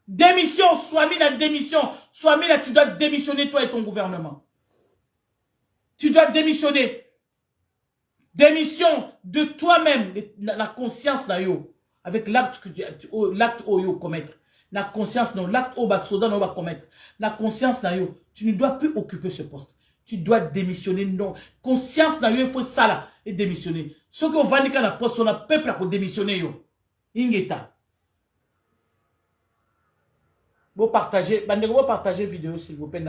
Démission. Swami la démission. Swami là, tu dois démissionner toi et ton gouvernement. Tu dois démissionner. Démission de toi-même. La conscience là, yo. Avec l'acte où yo commettre. La conscience, non, l'acte où soda non va commettre. La conscience, yo, tu ne dois plus occuper ce poste. Tu dois démissionner, non. Conscience, yo, il faut ça là, et démissionner. Ce qu'on va dire quand la poste, on a peuple pour démissionner, yo. Ingeta. Vous partagez, vous partagez vidéo, s'il vous plaît.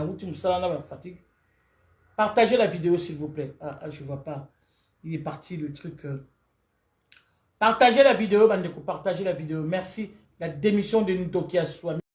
Fatigue. Partagez la vidéo, s'il vous plaît. Ah, je vois pas. Il est parti, le truc. Partagez la vidéo, Bandeko, partagez la vidéo. Merci. La démission de Ntokia Swami.